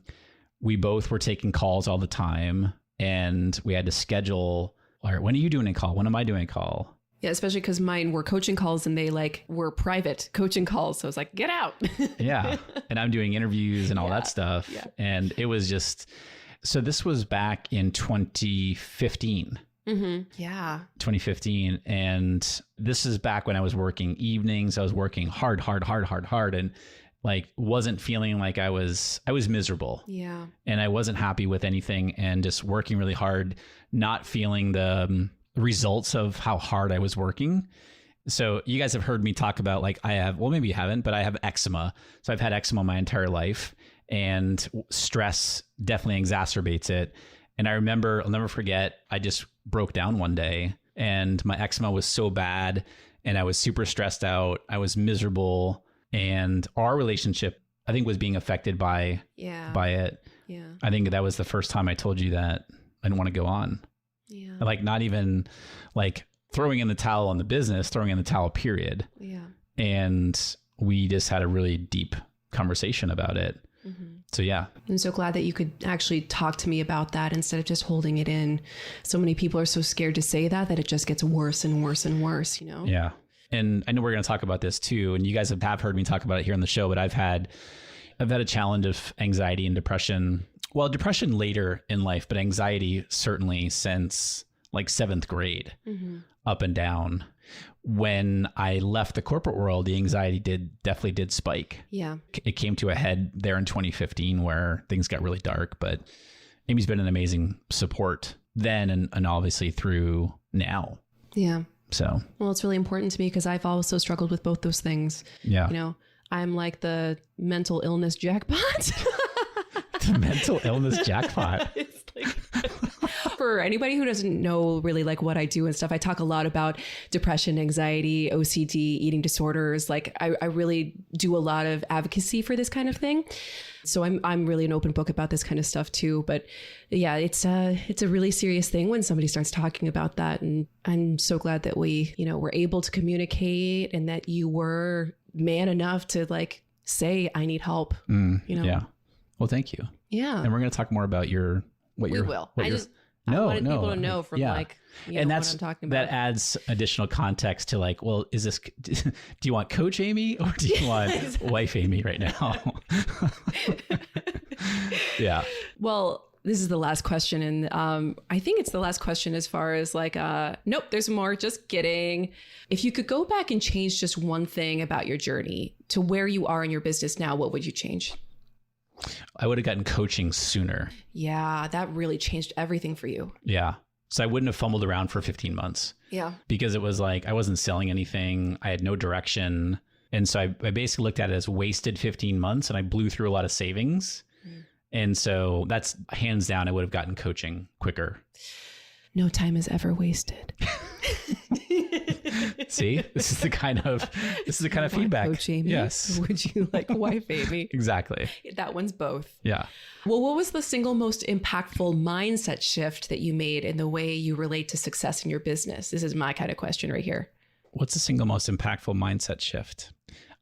We both were taking calls all the time. And we had to schedule, all right, when are you doing a call? When am I doing a call? Yeah, especially because mine were coaching calls and they like were private coaching calls. So I was like, get out. Yeah. And I'm doing interviews and all that stuff. Yeah. And it was just, so this was back in 2015. Mm-hmm. Yeah. 2015. And this is back when I was working evenings. I was working hard. And like, wasn't feeling like I was miserable. Yeah. And I wasn't happy with anything and just working really hard, not feeling the results of how hard I was working. So you guys have heard me talk about like maybe you haven't, but I have eczema. So I've had eczema my entire life and stress definitely exacerbates it. And I remember, I'll never forget, I just broke down one day and my eczema was so bad and I was super stressed out. I was miserable and our relationship, I think, was being affected by it. Yeah. I think that was the first time I told you that I didn't want to go on. Yeah. Like not even like throwing in the towel on the business, throwing in the towel, period. Yeah. And we just had a really deep conversation about it. Mm-hmm. So, yeah. I'm so glad that you could actually talk to me about that instead of just holding it in. So many people are so scared to say that it just gets worse and worse and worse, you know? Yeah. And I know we're going to talk about this too. And you guys have heard me talk about it here on the show, but I've had a challenge of anxiety and depression. Well, depression later in life, but anxiety certainly since like 7th grade, mm-hmm. up and down. When I left the corporate world, the anxiety definitely did spike. Yeah. It came to a head there in 2015 where things got really dark, but Amy's been an amazing support then and obviously through now. Yeah. So, well, it's really important to me because I've also struggled with both those things. Yeah. You know, I'm like the mental illness jackpot. The mental illness jackpot. It's like, for anybody who doesn't know really like what I do and stuff, I talk a lot about depression, anxiety, OCD, eating disorders. Like I really do a lot of advocacy for this kind of thing. So I'm really an open book about this kind of stuff too. But yeah, it's a really serious thing when somebody starts talking about that. And I'm so glad that we, were able to communicate and that you were man enough to like say, I need help. Yeah. Well, thank you. Yeah. And we're going to talk more about we will. I wanted people to know from what I'm talking about. That adds additional context to like, well, is this, do you want Coach Amy or do you want Wife Amy right now? Yeah. Well, this is the last question. And I think it's the last question as far as like, nope, there's more. Just kidding. If you could go back and change just one thing about your journey to where you are in your business now, what would you change? I would have gotten coaching sooner. Yeah, that really changed everything for you. Yeah. So I wouldn't have fumbled around for 15 months. Yeah. Because it was like, I wasn't selling anything. I had no direction. And so I basically looked at it as wasted 15 months and I blew through a lot of savings. And so that's hands down, I would have gotten coaching quicker. No time is ever wasted. See, this is the kind of feedback. Coach Amy? Yes. Would you like wife Amy? Exactly. That one's both. Yeah. Well, what was the single most impactful mindset shift that you made in the way you relate to success in your business? This is my kind of question right here. What's the single most impactful mindset shift?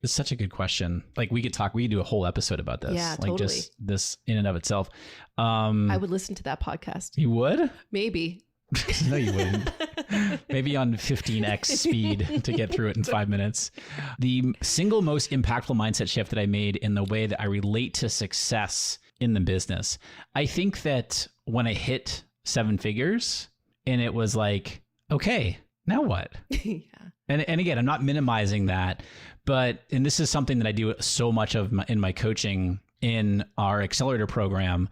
It's such a good question. Like we could do a whole episode about this. Yeah, like totally. Just this in and of itself. I would listen to that podcast. You would? Maybe. No, you wouldn't. Maybe on 15x speed to get through it in 5 minutes. The single most impactful mindset shift that I made in the way that I relate to success in the business. I think that when I hit 7 figures and it was like, okay, now what? Yeah. And again, I'm not minimizing that, and this is something that I do so much of in my coaching in our accelerator program.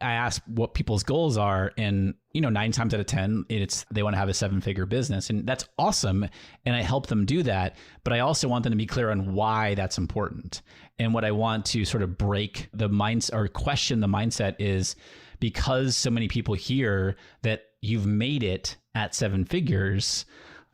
I ask what people's goals are, and 9 times out of 10, they want to have a 7-figure business, and that's awesome. And I help them do that, but I also want them to be clear on why that's important. And what I want to sort of break the mindset or question the mindset is because so many people hear that you've made it at 7 figures.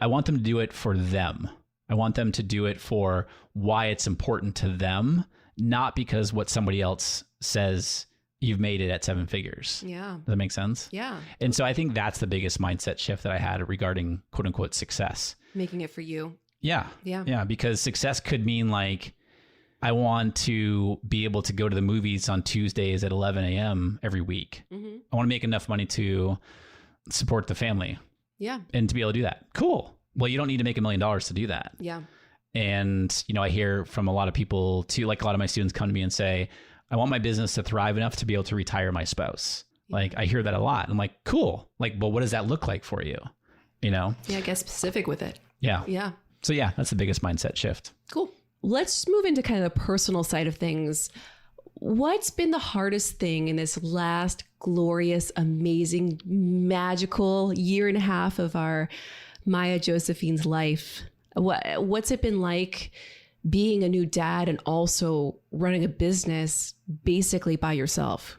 I want them to do it for them. I want them to do it for why it's important to them, not because what somebody else says you've made it at 7 figures. Yeah. Does that make sense? Yeah. And so I think that's the biggest mindset shift that I had regarding quote unquote success. Making it for you. Yeah. Yeah. Yeah. Because success could mean like, I want to be able to go to the movies on Tuesdays at 11 a.m. every week. Mm-hmm. I want to make enough money to support the family. Yeah. And to be able to do that. Cool. Well, you don't need to make $1 million to do that. Yeah. And, I hear from a lot of people too, like a lot of my students come to me and say, I want my business to thrive enough to be able to retire my spouse. Yeah. Like I hear that a lot. I'm like, cool. Like, well, what does that look like for you? Yeah, get specific with it. Yeah. Yeah. So yeah, that's the biggest mindset shift. Cool. Let's move into kind of the personal side of things. What's been the hardest thing in this last glorious, amazing, magical year and a half of our Maya Josephine's life? What's it been like being a new dad and also running a business basically by yourself?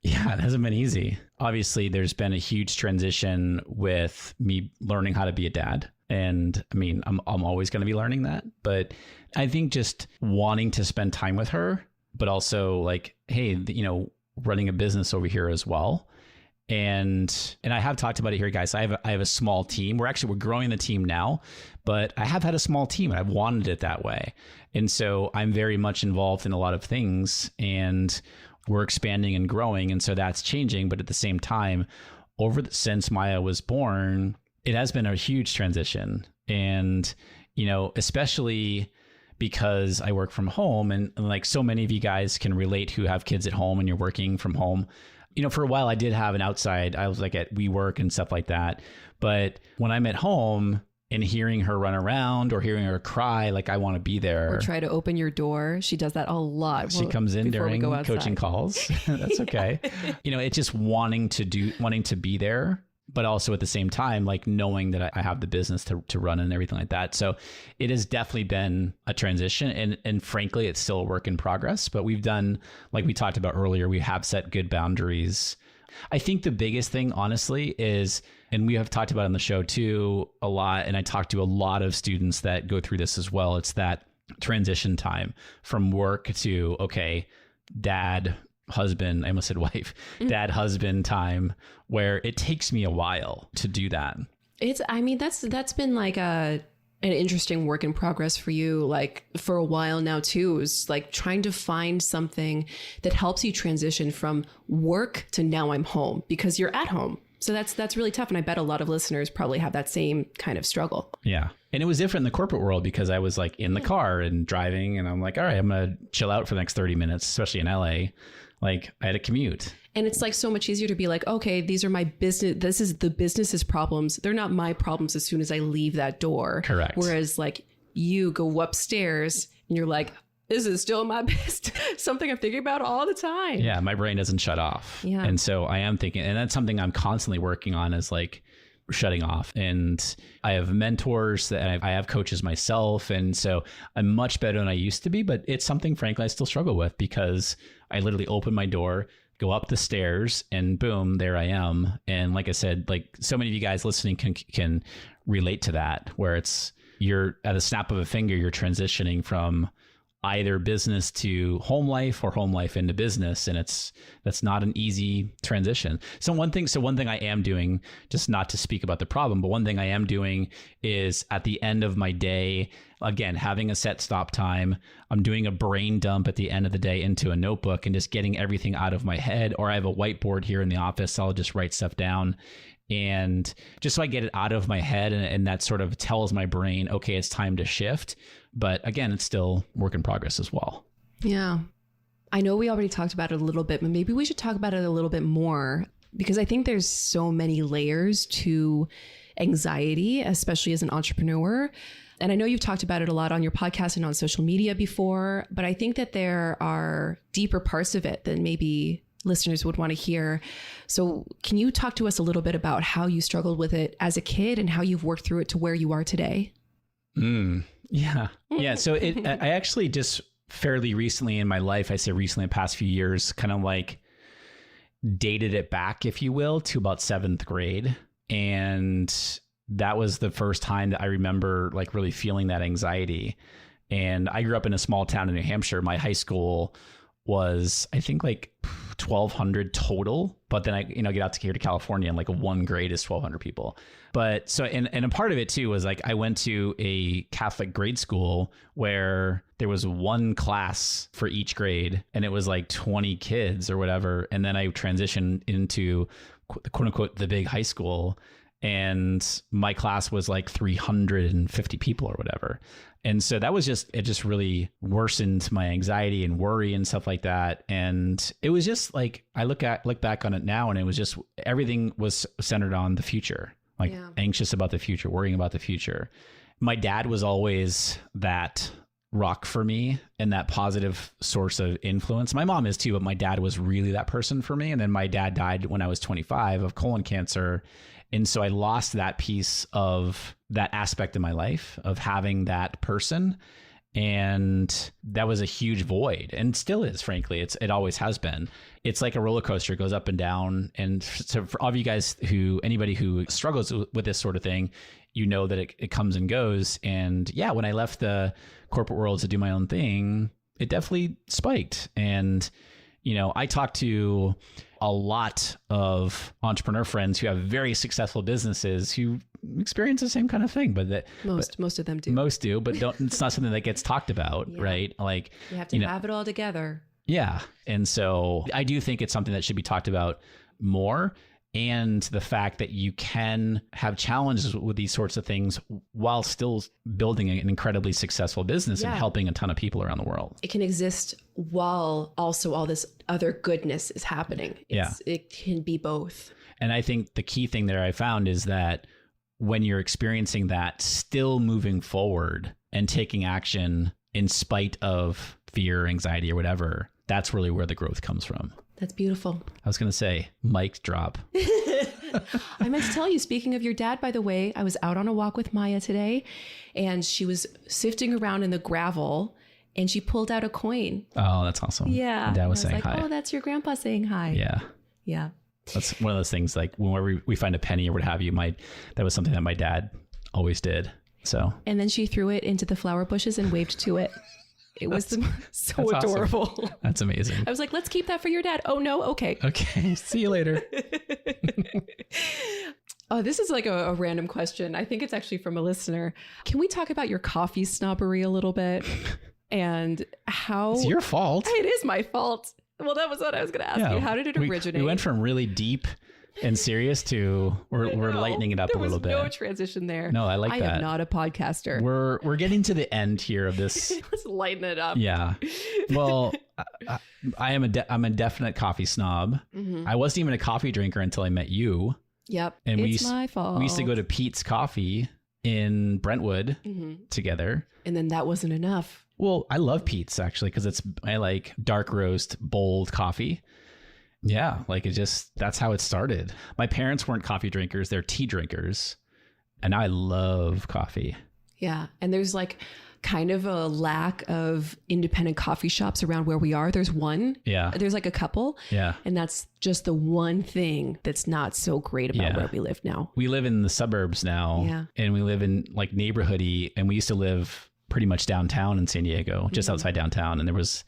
Yeah, it hasn't been easy. Obviously, there's been a huge transition with me learning how to be a dad. And I mean, I'm always going to be learning that. But I think just wanting to spend time with her, but also like, hey, running a business over here as well. And I have talked about it here, guys. I have a small team. We're growing the team now, but I have had a small team and I've wanted it that way. And so I'm very much involved in a lot of things and we're expanding and growing. And so that's changing. But at the same time, since Maya was born, it has been a huge transition. And, especially because I work from home and like so many of you guys can relate who have kids at home and you're working from home. For a while I did have an outside, I was like at WeWork and stuff like that. But when I'm at home and hearing her run around or hearing her cry, like I want to be there. Or try to open your door. She does that a lot. She comes in during coaching calls. That's okay. It's just wanting to be there, but also at the same time, like knowing that I have the business to run and everything like that. So it has definitely been a transition and frankly, it's still a work in progress, but we've done, like we talked about earlier, we have set good boundaries. I think the biggest thing, honestly, is, and we have talked about it on the show too a lot, and I talk to a lot of students that go through this as well. It's that transition time from work to, okay, dad, husband, I almost said wife, dad, husband time, where it takes me a while to do that. That's been like an interesting work in progress for you, like for a while now too, is like trying to find something that helps you transition from work to now I'm home, because you're at home. So that's really tough. And I bet a lot of listeners probably have that same kind of struggle. Yeah. And it was different in the corporate world because I was like in the car and driving and I'm like, all right, I'm going to chill out for the next 30 minutes, especially in LA. Like I had a commute. And it's like so much easier to be like, okay, these are my business. This is the business's problems. They're not my problems as soon as I leave that door. Correct. Whereas like you go upstairs and you're like, this is still my best, something I'm thinking about all the time. Yeah. My brain doesn't shut off. Yeah. And so I am thinking, and that's something I'm constantly working on, is like shutting off. And I have mentors that I have coaches myself. And so I'm much better than I used to be, but it's something frankly I still struggle with, because I literally open my door, go up the stairs, and boom, there I am. And like I said, like so many of you guys listening can relate to that, where it's, you're at a snap of a finger, you're transitioning from either business to home life or home life into business. And that's not an easy transition. So one thing I am doing, just not to speak about the problem, but one thing I am doing is at the end of my day, again, having a set stop time, I'm doing a brain dump at the end of the day into a notebook and just getting everything out of my head. Or I have a whiteboard here in the office, so I'll just write stuff down. And just so I get it out of my head, and that sort of tells my brain, okay, it's time to shift. But again, it's still work in progress as well. Yeah. I know we already talked about it a little bit, but maybe we should talk about it a little bit more, because I think there's so many layers to anxiety, especially as an entrepreneur. And I know you've talked about it a lot on your podcast and on social media before, but I think that there are deeper parts of it than maybe listeners would want to hear. So can you talk to us a little bit about how you struggled with it as a kid and how you've worked through it to where you are today? Yeah. So I actually just fairly recently in my life, I say recently, the past few years, kind of like dated it back, if you will, to about 7th grade. And that was the first time that I remember like really feeling that anxiety. And I grew up in a small town in New Hampshire. My high school was, I think, like 1,200 total. But then I, get out to here to California, and like one grade is 1,200 people. But so, and a part of it too was like, I went to a Catholic grade school where there was one class for each grade, and it was like 20 kids or whatever. And then I transitioned into quote unquote the big high school, and my class was like 350 people or whatever. And so that was it just really worsened my anxiety and worry and stuff like that. And it was just like, I look back on it now, and it was just, everything was centered on the future, like anxious about the future, worrying about the future. My dad was always that rock for me and that positive source of influence. My mom is too, but my dad was really that person for me. And then my dad died when I was 25 of colon cancer. And so I lost that piece of that aspect of my life, of having that person. And that was a huge void, and still is, frankly. It always has been. It's like a roller coaster. It goes up and down. And so for all of you guys anybody who struggles with this sort of thing, that it comes and goes. And yeah, when I left the corporate world to do my own thing, it definitely spiked. And, I talked to a lot of entrepreneur friends who have very successful businesses who experience the same kind of thing, but most of them do. Most do, but it's not something that gets talked about, right? Like you have to have it all together. Yeah. And so I do think it's something that should be talked about more. And the fact that you can have challenges with these sorts of things while still building an incredibly successful business and helping a ton of people around the world. It can exist while also all this other goodness is happening. It can be both. And I think the key thing there I found is that when you're experiencing that, still moving forward and taking action in spite of fear, anxiety, or whatever, that's really where the growth comes from. That's beautiful. I was going to say, mic drop. I meant to tell you, speaking of your dad, by the way, I was out on a walk with Maya today, and she was sifting around in the gravel, and she pulled out a coin. Oh, that's awesome. Yeah. My dad was saying hi. Oh, that's your grandpa saying hi. Yeah. Yeah. That's one of those things, like whenever we find a penny or what have you, that was something that my dad always did. So. And then she threw it into the flower bushes and waved to it. It was so adorable. Awesome. That's amazing. I was like, let's keep that for your dad. Oh, no. Okay. Okay. See you later. Oh, this is like a random question. I think it's actually from a listener. Can we talk about your coffee snobbery a little bit? And how... It's your fault. It is my fault. Well, that was what I was going to ask you. How did it originate? We went from really deep and serious to we're lightening it up a little bit. No transition there. No, I like that. I am not a podcaster. We're getting to the end here of this. Let's lighten it up. Yeah. Well, I'm a definite coffee snob. Mm-hmm. I wasn't even a coffee drinker until I met you. Yep. And it's my fault. We used to go to Pete's Coffee in Brentwood together. And then that wasn't enough. Well, I love Pete's actually because I like dark roast, bold coffee. Yeah, like that's how it started. My parents weren't coffee drinkers, they're tea drinkers. And I love coffee. Yeah. And there's like kind of a lack of independent coffee shops around where we are. There's one. Yeah. There's like a couple. Yeah. And that's just the one thing that's not so great about where we live now. We live in the suburbs now. Yeah. And we live in like neighborhoody, and we used to live pretty much downtown in San Diego, just outside downtown. And there was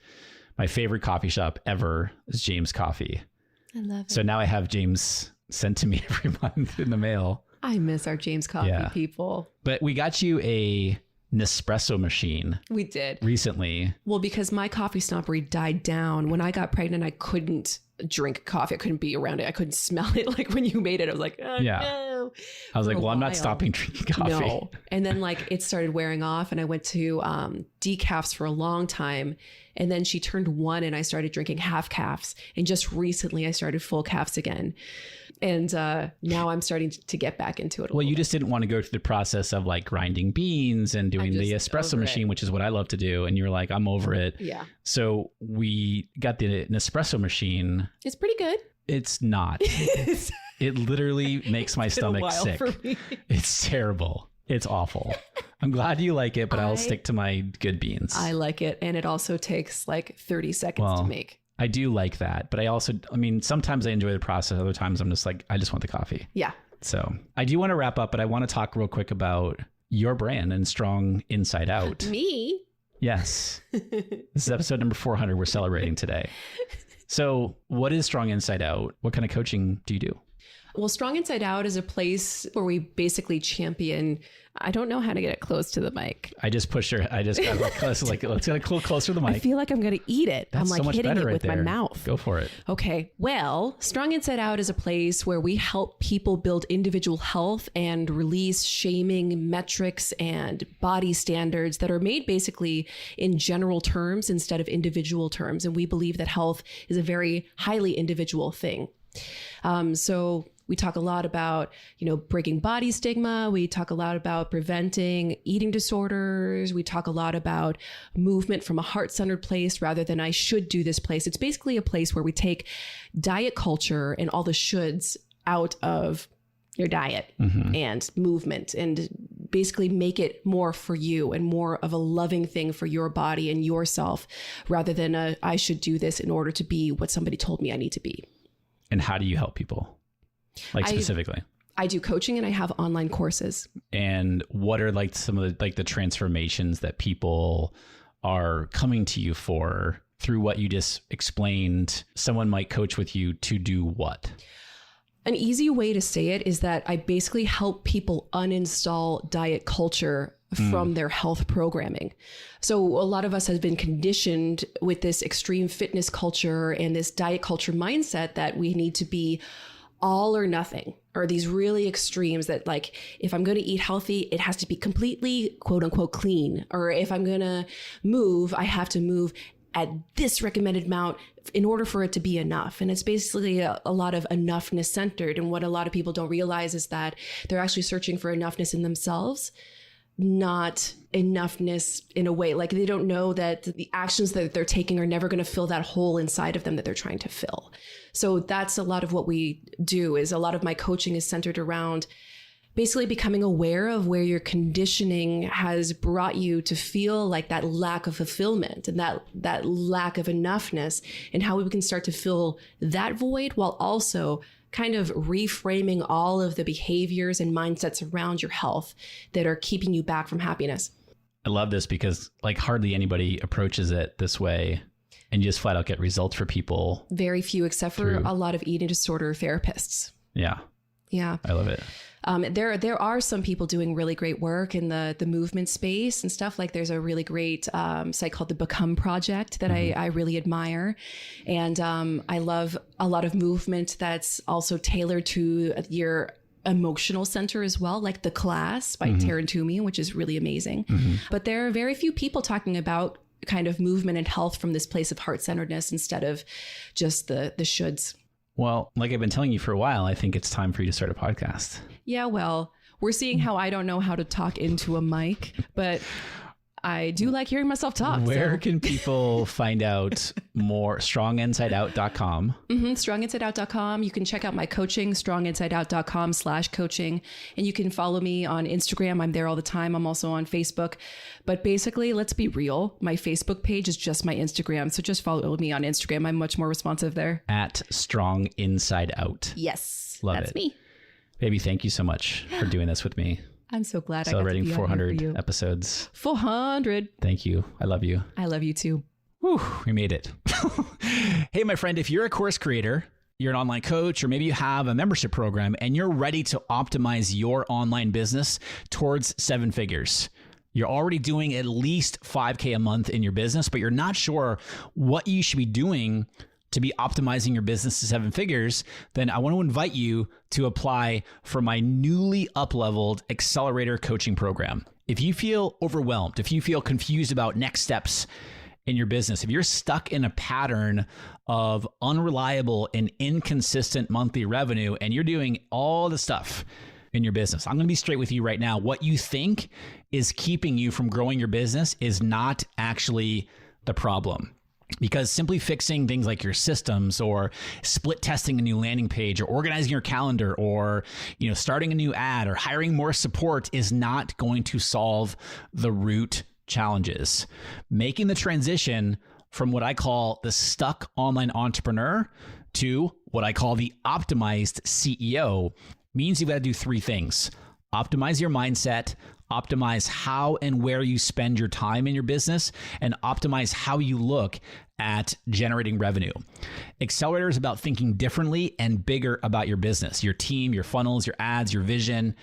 my favorite coffee shop ever is James Coffee. I love it. So now I have James sent to me every month in the mail. I miss our James Coffee people. But we got you a Nespresso machine. We did. Recently. Well, because my coffee snobbery died down. When I got pregnant, I couldn't drink coffee. I couldn't be around it. I couldn't smell it. Like when you made it, I was like, oh, no. I was like, well, I'm not stopping drinking coffee. No. And then like it started wearing off, and I went to decafs for a long time. And then she turned 1 and I started drinking half calves. And just recently I started full calves again. And now I'm starting to get back into it. Well, you just didn't want to go through the process of like grinding beans and doing the espresso machine, which is what I love to do. And you're like, I'm over it. Yeah. So we got the Nespresso machine. It's pretty good. It's not. It literally makes my stomach sick. It's terrible. It's awful. I'm glad you like it, but I'll stick to my good beans. I like it. And it also takes like 30 seconds to make. I do like that. But sometimes I enjoy the process. Other times I'm just like, I just want the coffee. Yeah. So I do want to wrap up, but I want to talk real quick about your brand and Strong Inside Out. Me? Yes. This is episode number 400 we're celebrating today. So what is Strong Inside Out? What kind of coaching do you do? Well, Strong Inside Out is a place where we basically champion. I don't know how to get it close to the mic. I just pushed her. I just got close. Like, let's get a little closer to the mic. I feel like I'm going to eat it. That's I'm like so much hitting better it with right my mouth. Go for it. Okay. Well, Strong Inside Out is a place where we help people build individual health and release shaming metrics and body standards that are made basically in general terms instead of individual terms. And we believe that health is a very highly individual thing. So we talk a lot about, breaking body stigma. We talk a lot about preventing eating disorders. We talk a lot about movement from a heart-centered place rather than I should do this place. It's basically a place where we take diet culture and all the shoulds out of your diet and movement and basically make it more for you and more of a loving thing for your body and yourself rather than I should do this in order to be what somebody told me I need to be. And how do you help people? Like specifically? I do coaching and I have online courses. And what are like some of the transformations that people are coming to you for through what you just explained? Someone might coach with you to do what? An easy way to say it is that I basically help people uninstall diet culture from their health programming. So a lot of us have been conditioned with this extreme fitness culture and this diet culture mindset that we need to be all or nothing, or these really extremes that like, if I'm going to eat healthy, it has to be completely quote unquote clean. Or if I'm going to move, I have to move at this recommended amount in order for it to be enough. And it's basically a lot of enoughness centered. And what a lot of people don't realize is that they're actually searching for enoughness in themselves, not enoughness in a way. Like they don't know that the actions that they're taking are never going to fill that hole inside of them that they're trying to fill. So that's a lot of what we do. Is a lot of my coaching is centered around basically becoming aware of where your conditioning has brought you to feel like that lack of fulfillment and that lack of enoughness, and how we can start to fill that void while also kind of reframing all of the behaviors and mindsets around your health that are keeping you back from happiness. I love this because like hardly anybody approaches it this way and you just flat out get results for people. Very few, except for a lot of eating disorder therapists. Yeah. Yeah. I love it. There are some people doing really great work in the movement space and stuff. Like there's a really great site called the Become Project that I really admire. And I love a lot of movement that's also tailored to your emotional center as well, like The Class by Taryn Toomey, which is really amazing. But there are very few people talking about kind of movement and health from this place of heart-centeredness instead of just the shoulds. Well, like I've been telling you for a while, I think it's time for you to start a podcast. Yeah, well, we're seeing how I don't know how to talk into a mic, but I do like hearing myself talk. Where can people find out more? StrongInsideOut.com. StrongInsideOut.com. You can check out my coaching, StrongInsideOut.com/coaching. And you can follow me on Instagram. I'm there all the time. I'm also on Facebook. But basically, let's be real. My Facebook page is just my Instagram. So just follow me on Instagram. I'm much more responsive there. At StrongInsideOut. Yes. Love that's it. Me. Baby, thank you so much for doing this with me. I'm so glad Celebrating I got to be 400 episodes. 400. Thank you. I love you. I love you too. Whew, we made it. Hey, my friend, if you're a course creator, you're an online coach, or maybe you have a membership program and you're ready to optimize your online business towards 7 figures. You're already doing at least $5,000 a month in your business, but you're not sure what you should be doing to be optimizing your business to 7 figures, then I want to invite you to apply for my newly up-leveled accelerator coaching program. If you feel overwhelmed, if you feel confused about next steps in your business, if you're stuck in a pattern of unreliable and inconsistent monthly revenue and you're doing all the stuff in your business, I'm going to be straight with you right now. What you think is keeping you from growing your business is not actually the problem. Because simply fixing things like your systems or split testing a new landing page or organizing your calendar or, starting a new ad or hiring more support is not going to solve the root challenges. Making the transition from what I call the stuck online entrepreneur to what I call the optimized CEO means you've got to do 3 things. Optimize your mindset, optimize how and where you spend your time in your business, and optimize how you look at generating revenue. Accelerator is about thinking differently and bigger about your business, your team, your funnels, your ads, your vision,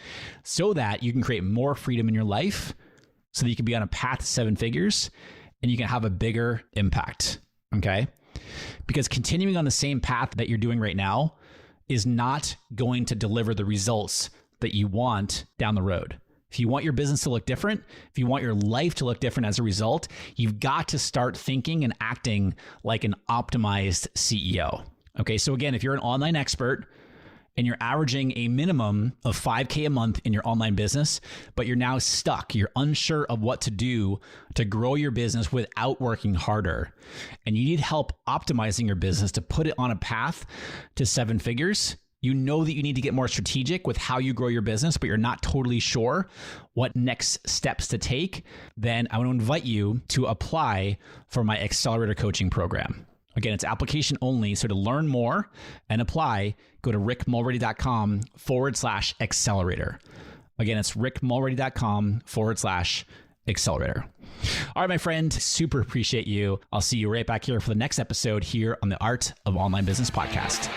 so that you can create more freedom in your life, so that you can be on a path to 7 figures and you can have a bigger impact. Okay? Because continuing on the same path that you're doing right now is not going to deliver the results that you want down the road. If you want your business to look different, if you want your life to look different as a result, you've got to start thinking and acting like an optimized CEO. Okay, so again, if you're an online expert and you're averaging a minimum of $5,000 a month in your online business, but you're now stuck, you're unsure of what to do to grow your business without working harder, and you need help optimizing your business to put it on a path to 7 figures, you know that you need to get more strategic with how you grow your business, but you're not totally sure what next steps to take, then I want to invite you to apply for my accelerator coaching program. Again, it's application only. So to learn more and apply, go to rickmulready.com/accelerator. Again, it's rickmulready.com/accelerator. All right, my friend, super appreciate you. I'll see you right back here for the next episode here on the Art of Online Business podcast.